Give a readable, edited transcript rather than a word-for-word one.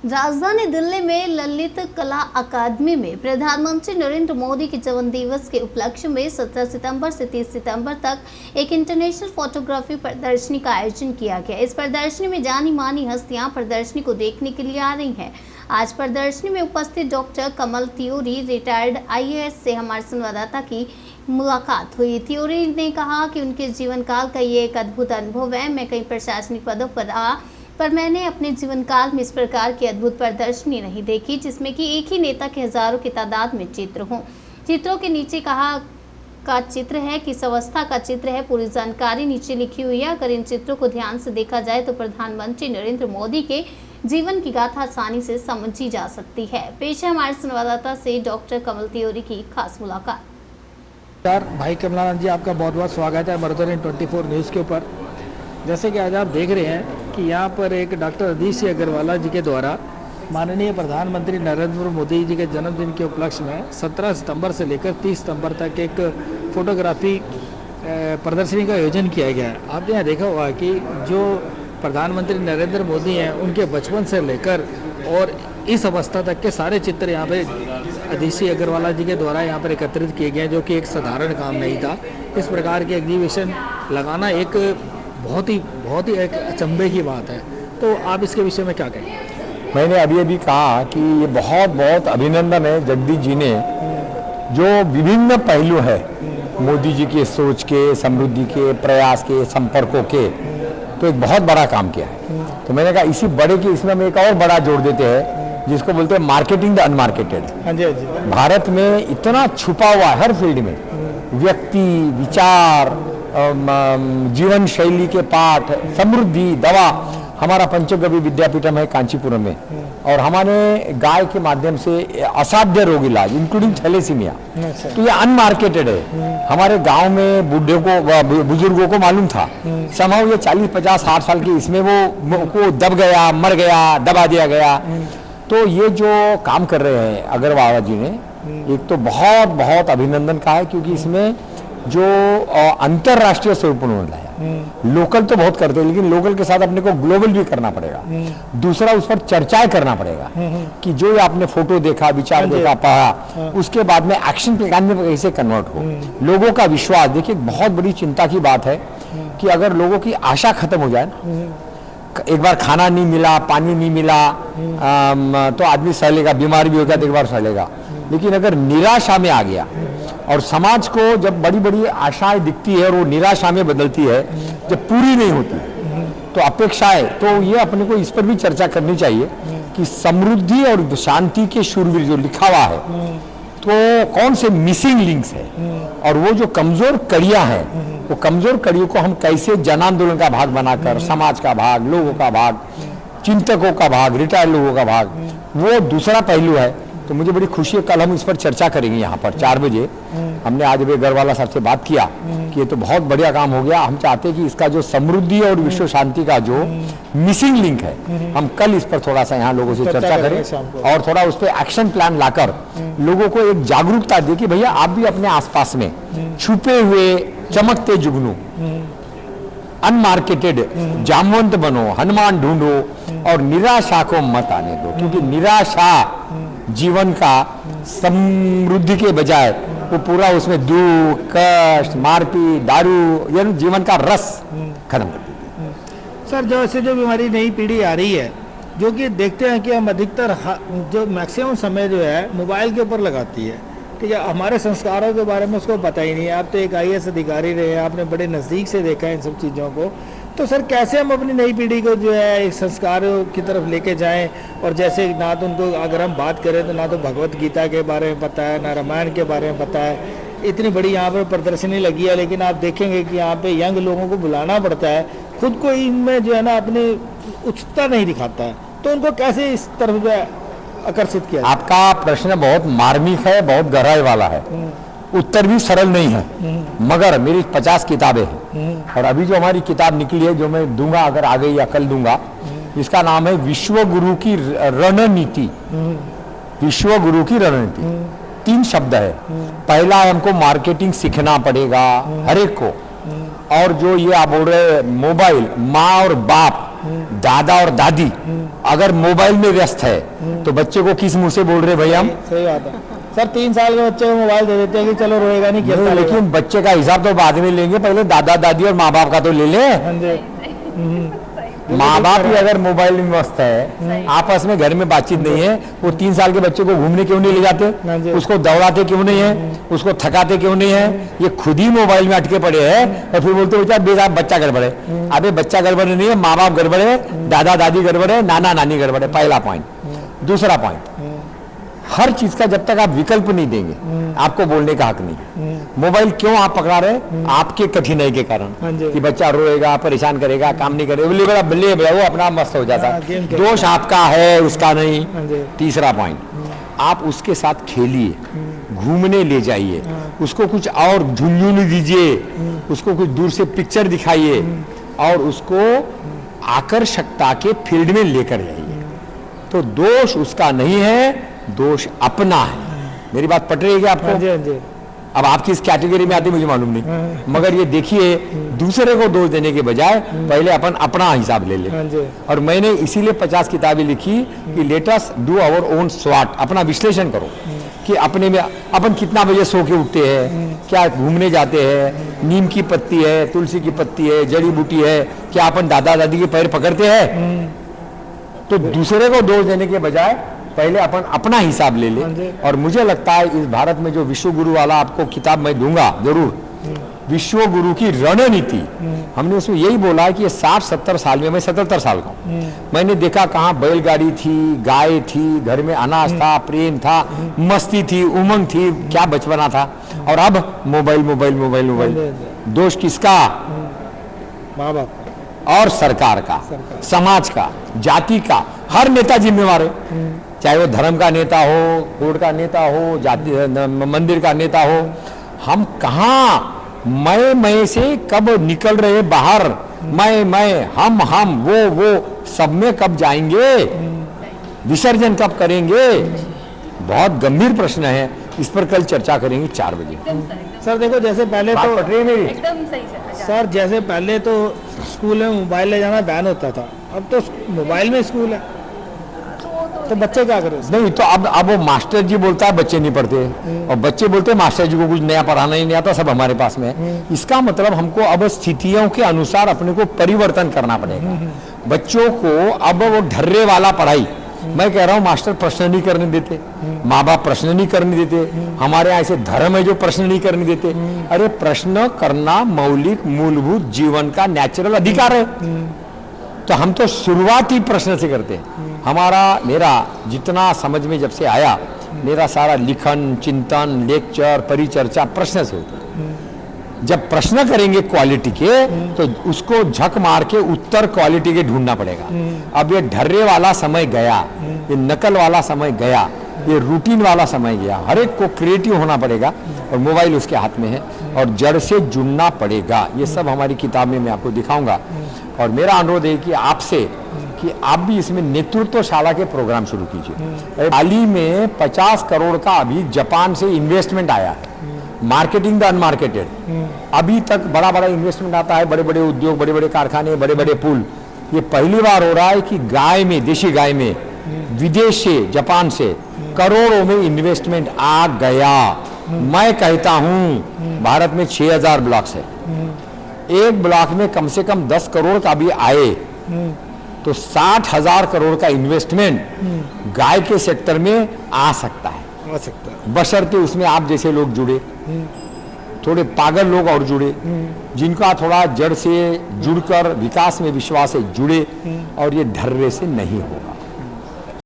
राजधानी दिल्ली में ललित कला अकादमी में प्रधानमंत्री नरेंद्र मोदी के जन्म दिवस के उपलक्ष्य में 17 सितंबर से 30 सितंबर तक एक इंटरनेशनल फोटोग्राफी प्रदर्शनी का आयोजन किया गया। इस प्रदर्शनी में जानी मानी हस्तियां प्रदर्शनी को देखने के लिए आ रही हैं। आज प्रदर्शनी में उपस्थित डॉक्टर कमल तिवारी रिटायर्ड IAS से हमारे संवाददाता की मुलाकात हुई। तिवारी ने कहा कि उनके जीवन काल का ये एक अद्भुत अनुभव है। मैं कई प्रशासनिक पदों पर रहा, पर मैंने अपने जीवन काल में इस प्रकार की अद्भुत प्रदर्शनी नहीं देखी जिसमें कि एक ही नेता के हजारों की तादाद में चित्र हों। चित्रों के नीचे कहा का चित्र है, किस अवस्था का चित्र है, पूरी जानकारी नीचे लिखी हुई है। अगर इन चित्रों को ध्यान से देखा जाए तो प्रधानमंत्री नरेंद्र मोदी के जीवन की गाथा आसानी से समझी जा सकती है। पेश है हमारे संवाददाता से डॉक्टर कमल तिवारी की खास मुलाकात। भाई कमलानंद जी, आपका बहुत बहुत स्वागत है मरुधन 24 न्यूज़ के ऊपर। जैसे कि आज आप देख रहे हैं कि यहाँ पर एक डॉक्टर अधीश अग्रवाल जी के द्वारा माननीय प्रधानमंत्री नरेंद्र मोदी जी के जन्मदिन के उपलक्ष्य में 17 सितंबर से लेकर 30 सितंबर तक एक फोटोग्राफी प्रदर्शनी का आयोजन किया गया है। आपने यहाँ देखा होगा कि जो प्रधानमंत्री नरेंद्र मोदी हैं उनके बचपन से लेकर और इस अवस्था तक के सारे चित्र यहाँ पे अधीश अग्रवाल जी के द्वारा यहाँ पर एकत्रित किए गए हैं, जो कि एक साधारण काम नहीं था। इस प्रकार के एग्जीबिशन लगाना एक बहुत ही एक अचंभे की बात है। तो आप इसके विषय में क्या कहें? मैंने अभी कहा कि ये बहुत अभिनंदन है जगदीश जी ने, जो विभिन्न पहलू है मोदी जी के सोच के, समृद्धि के, प्रयास के, संपर्कों के, तो एक बहुत बड़ा काम किया है। तो मैंने कहा इसी बड़े के इसमें हम एक और बड़ा जोड़ देते हैं जिसको बोलते हैं मार्केटिंग द अनमार्केटेड। हाँ जी। भारत में इतना छुपा हुआ हर फील्ड में, व्यक्ति, विचार, जीवन शैली के पाठ, समृद्धि, दवा। हमारा पंचगव्य विद्यापीठम है कांचीपुरम में, और हमारे गाय के माध्यम से असाध्य रोग इलाज इंक्लूडिंग थैलेसीमिया, तो ये अनमार्केटेड है। हमारे गांव में बूढ़े को, बुजुर्गों को मालूम था, समाव ये 40, 50, 60 साल की इसमें वो दब गया, मर गया, दबा दिया गया। तो ये जो काम कर रहे हैं अग्रवाल जी ने, एक तो बहुत अभिनंदन का है, क्योंकि इसमें जो अंतरराष्ट्रीय स्वरूप उन्होंने लाया। लोकल तो बहुत करते हैं, लेकिन लोकल के साथ अपने को ग्लोबल भी करना पड़ेगा। दूसरा, उस पर चर्चाएं करना पड़ेगा कि जो आपने फोटो देखा, विचार देखा, पढ़ा, उसके बाद में एक्शन प्लान में कैसे कन्वर्ट हो। लोगों का विश्वास, देखिए बहुत बड़ी चिंता की बात है कि अगर लोगों की आशा खत्म हो जाए, एक बार खाना नहीं मिला, पानी नहीं मिला, तो आदमी सह लेगा, बीमार भी हो गया तो एक बार सह लेगा। लेकिन अगर निराशा में आ गया, और समाज को जब बड़ी बड़ी आशाएं दिखती है और वो निराशा में बदलती है, जब पूरी नहीं होती, तो अपेक्षाएं, तो ये अपने को इस पर भी चर्चा करनी चाहिए कि समृद्धि और शांति के शूरवीर जो लिखा हुआ है, तो कौन से मिसिंग लिंक्स है, और वो जो कमजोर कड़ियां हैं, वो कमजोर कड़ियों को हम कैसे जन आंदोलन का भाग बनाकर, समाज का भाग, लोगों का भाग, चिंतकों का भाग, रिटायर्ड लोगों का भाग, वो दूसरा पहलू है। तो मुझे बड़ी खुशी है, कल हम इस पर चर्चा करेंगे यहाँ पर 4 बजे। हमने आज अभी अग्रवाल साहब से बात किया कि ये तो बहुत बढ़िया काम हो गया। हम चाहते हैं कि इसका जो समृद्धि और विश्व शांति का जो मिसिंग लिंक है, हम कल इस पर थोड़ा सा यहाँ लोगों से चर्चा करें, और थोड़ा उस पर एक्शन प्लान लाकर लोगों को एक जागरूकता दे कि भैया आप भी अपने आसपास में छुपे हुए चमकते जुगनू, अनमार्केटेड जामवंत बनो, हनुमान ढूंढो, और निराशा को मत आने दो, क्योंकि निराशा जीवन का समृद्धि के बजाय वो पूरा उसमें दुख, कष्ट, मारपीट, दारू, यानी जीवन का रस खत्म कर देती है। सर, जैसे जो हमारी नई पीढ़ी आ रही है, जो कि देखते हैं कि हम अधिकतर जो मैक्सिमम समय जो है मोबाइल के ऊपर लगाती है, ठीक है, हमारे संस्कारों के बारे में उसको पता ही नहीं है। आप तो एक IAS अधिकारी रहे हैं, आपने बड़े नज़दीक से देखा है इन सब चीज़ों को। तो सर, कैसे हम अपनी नई पीढ़ी को जो है एक संस्कारों की तरफ लेके जाएं, और जैसे ना तो उनको अगर हम बात करें तो ना तो भगवत गीता के बारे में पता है, ना रामायण के बारे में पता है। इतनी बड़ी यहाँ पर प्रदर्शनी लगी है, लेकिन आप देखेंगे कि यहाँ पे यंग लोगों को बुलाना पड़ता है, खुद को इनमें जो है ना अपनी उत्सुकता नहीं दिखाता है। तो उनको कैसे इस तरफ जो है आकर्षित किया? आपका प्रश्न बहुत मार्मिक है, बहुत गहराई वाला है, उत्तर भी सरल नहीं है, मगर मेरी 50 किताबें हैं, और अभी जो हमारी किताब निकली है, जो मैं दूंगा अगर आ गई या कल दूंगा, इसका नाम है विश्व गुरु की रणनीति। विश्व गुरु की रणनीति 3 शब्द है। पहला, हमको मार्केटिंग सीखना पड़ेगा हर एक को, और जो ये आप बोल रहे मोबाइल, माँ और बाप दादा और दादी अगर मोबाइल में व्यस्त है तो बच्चे को किस मुंह से बोल रहे भाई हम? सही बात है सर। 3 साल के बच्चे को मोबाइल दे देते हैं कि चलो रोएगा नहीं, खेलता रहेगा। लेकिन बच्चे का हिसाब तो बाद में लेंगे, पहले दादा दादी और माँ बाप का तो ले लें। हाँ जी। माँ बाप ही अगर मोबाइल में मस्त है, आपस में घर में बातचीत नहीं है, वो 3 साल के बच्चे को घूमने क्यों नहीं ले हाँ जाते, जी। उसको दौड़ाते क्यों नहीं है, उसको थकाते क्यों नहीं है? ये खुद ही मोबाइल में अटके पड़े हैं और फिर बोलते बेटा बच्चा गड़बड़ है। अबे बच्चा गड़बड़ नहीं है, माँ बाप गड़बड़ है, दादा दादी गड़बड़ है, नाना नानी गड़बड़ है। पहला पॉइंट। दूसरा पॉइंट, हर चीज का जब तक आप विकल्प नहीं देंगे आपको बोलने का हक नहीं। मोबाइल क्यों आप पकड़ा रहे? आपके कठिनाई के हाँ कारण जी। कि बच्चा रोएगा, परेशान करेगा, काम नहीं करेगा, बल्ले बड़ा वो अपना मस्त हो जाता हाँ, गेम है। खेलता दोष आपका है, उसका नहीं। हाँ जी। तीसरा पॉइंट, आप उसके साथ खेलिए, घूमने ले जाइए, उसको कुछ और झुंझुन दीजिए, उसको कुछ दूर से पिक्चर दिखाइए और उसको आकर्षकता के फील्ड में लेकर जाइए। तो दोष उसका नहीं है, दोष अपना है। मेरी बात पट रही है क्या आपको? हाँ जी, हाँ जी। अब आप किस कैटेगरी में आते मुझे मालूम नहीं, मगर ये देखिए दूसरे को दोष देने के बजाय पहले अपन अपना हिसाब ले ले। हाँ जी। और मैंने इसीलिए 50 किताबें लिखी कि let us do our own स्वॉट, अपना विश्लेषण करो कि अपने में अपन कितना बजे सो के उठते हैं, क्या घूमने जाते हैं, नीम की पत्ती है, तुलसी की पत्ती है, जड़ी बूटी है, क्या अपन दादा दादी के पैर पकड़ते हैं? तो दूसरे को दोष देने के बजाय पहले अपन अपना हिसाब ले ले। और मुझे लगता है इस भारत में जो विश्व गुरु वाला आपको किताब मैं दूंगा जरूर, विश्व गुरु की रणनीति, हमने उसमें यही बोला है कि ये 60-70 साल में, मैं 77 साल का हूं, मैंने देखा कहाँ बैलगाड़ी थी, गाय थी, घर में अनाज था, प्रेम था, मस्ती थी, उमंग थी, क्या बचपना था। और अब मोबाइल मोबाइल मोबाइल मोबाइल। दोष किसका? माँ बाप और सरकार का, समाज का, जाति का। हर नेता जिम्मेवार है, चाहे वो धर्म का नेता हो, कोर्ट का नेता हो, जाति मंदिर का नेता हो। हम कहाँ मैं से कब निकल रहे बाहर, मैं हम वो सब में कब जाएंगे, विसर्जन कब करेंगे? बहुत गंभीर प्रश्न है, इस पर कल चर्चा करेंगे 4 बजे। सर देखो, जैसे पहले तो मेरी एकदम सही सर, जैसे पहले तो स्कूल में मोबाइल ले जाना बैन होता था, अब तो मोबाइल में स्कूल है, तो बच्चे क्या करें? नहीं तो अब वो मास्टर जी बोलता है बच्चे नहीं पढ़ते, और बच्चे बोलते हैं मास्टर जी को कुछ नया पढ़ाना ही नहीं आता, सब हमारे पास में है। इसका मतलब हमको अब स्थितियों के अनुसार अपने को परिवर्तन करना पड़ेगा। बच्चों को अब वो ढर्रे वाला पढ़ाई, मैं कह रहा हूँ मास्टर प्रश्न नहीं करने देते, माँ बाप प्रश्न नहीं करने देते, हमारे यहाँ ऐसे धर्म है जो प्रश्न नहीं करने देते। अरे प्रश्न करना मौलिक मूलभूत जीवन का नेचुरल अधिकार है, तो हम तो शुरुआत ही प्रश्न से करते हैं। मेरा जितना समझ में जब से आया, मेरा सारा लिखन, चिंतन, लेक्चर, परिचर्चा प्रश्न से होता है। जब प्रश्न करेंगे क्वालिटी के, तो उसको झक मार के उत्तर क्वालिटी के ढूंढना पड़ेगा। अब ये ढर्रे वाला समय गया, ये नकल वाला समय गया, ये रूटीन वाला समय गया। हर एक को क्रिएटिव होना पड़ेगा और मोबाइल उसके हाथ में है और जड़ से जुड़ना पड़ेगा। ये सब हमारी किताब में मैं आपको दिखाऊंगा। और मेरा अनुरोध है कि आपसे कि आप भी इसमें नेतृत्व शाला के प्रोग्राम शुरू कीजिए। हाल ही में 50 करोड़ का अभी जापान से इन्वेस्टमेंट आया है, मार्केटिंग द अनमार्केटेड। अभी तक बड़ा बड़ा इन्वेस्टमेंट आता है, बड़े बड़े उद्योग, बड़े बड़े कारखाने, बड़े बड़े पुल। ये पहली बार हो रहा है कि गाय में, देशी गाय में विदेश से, जापान से करोड़ों में इन्वेस्टमेंट आ गया। मैं कहता हूं भारत में 6000 ब्लॉक्स है, एक ब्लॉक में कम से कम 10 करोड़ का भी आए तो 60,000 करोड़ का इन्वेस्टमेंट गाय के सेक्टर में आ सकता है, बशर्ते उसमें आप जैसे लोग जुड़े, थोड़े पागल लोग और जुड़े, जिनका थोड़ा जड़ से जुड़कर विकास में विश्वास है जुड़े, और ये ढर्रे से नहीं होगा।